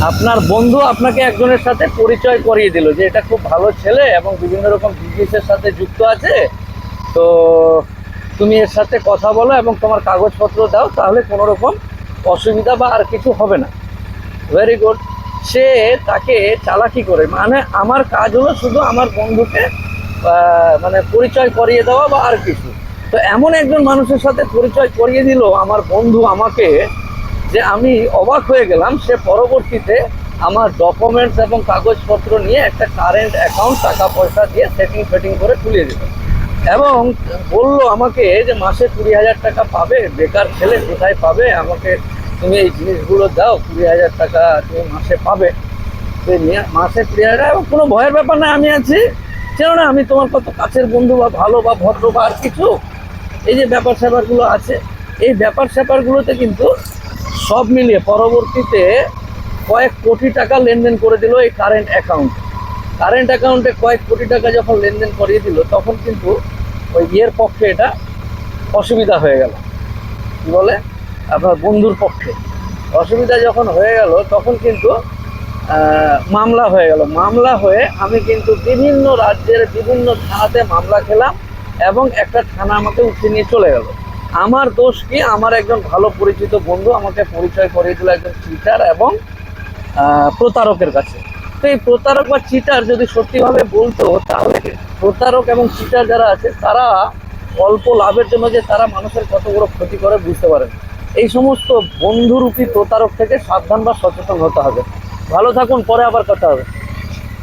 আপনার বন্ধু আপনাকে একজনের সাথে পরিচয় করিয়ে দিল যে এটা খুব ভালো ছেলে এবং বিভিন্ন রকম বিজনেসের সাথে যুক্ত আছে, তো তুমি এর সাথে কথা বলো এবং তোমার কাগজপত্র দাও, তাহলে কোনো রকম অসুবিধা বা আর কিছু হবে না। Very good. সে তাকে চালাকি করে, মানে আমার কাজ হলো শুধু আমার বন্ধুকে মানে পরিচয় করিয়ে দেওয়া বা আর কিছু। তো এমন একজন মানুষের সাথে পরিচয় করিয়ে দিল আমার বন্ধু আমাকে, যে আমি অবাক হয়ে গেলাম। সে পরবর্তীতে আমার ডকুমেন্টস এবং কাগজপত্র নিয়ে একটা কারেন্ট অ্যাকাউন্ট টাকা পয়সা দিয়ে সেটিং ফেটিং করে তুলে দিল এবং বলল আমাকে যে মাসে 20,000 টাকা পাবে, বেকার ছেলে কোথায় পাবে, আমাকে তুমি এই জিনিসগুলো দাও, 20,000 টাকা তুমি মাসে পাবে। তো মাসে 20,000 এবং কোনো ভয়ের ব্যাপার না, আমি আছি, চেনো না আমি তোমার কত কাছের বন্ধু বা ভালো বা ভদ্র বা আর কিছু। এই যে ব্যাপার স্যাপারগুলো আছে, এই ব্যাপার স্যাপারগুলোতে কিন্তু সব মিলিয়ে পরবর্তীতে কয়েক কোটি টাকা লেনদেন করে দিল এই কারেন্ট অ্যাকাউন্টে কয়েক কোটি টাকা যখন লেনদেন করিয়ে দিল, তখন কিন্তু ওই ইয়ের পক্ষে এটা অসুবিধা হয়ে গেল। কি বলে, আপনার বন্ধুর পক্ষে অসুবিধা যখন হয়ে গেল, তখন কিন্তু মামলা হয়ে গেল। মামলা হয়ে আমি কিন্তু বিভিন্ন রাজ্যের বিভিন্ন থানাতে মামলা খেলাম এবং একটা থানা আমাকে উঠিয়ে নিয়ে চলে গেল। আমার দোষ কি? আমার একজন ভালো পরিচিত বন্ধু আমাকে পরিচয় করিয়ে দিল একজন চিটার এবং প্রতারকের কাছে। তো এই প্রতারক বা চিটার যদি সত্যিভাবে বলতো, তাহলে প্রতারক এবং চিটার যারা আছে তারা অল্প লাভের জন্য যে তারা মানুষের কত বড় ক্ষতি করে বুঝতে পারেন। এই সমস্ত বন্ধুরূপী প্রতারক থেকে সাবধান বা সচেতন হতে হবে। ভালো থাকুন, পরে আবার কথা হবে।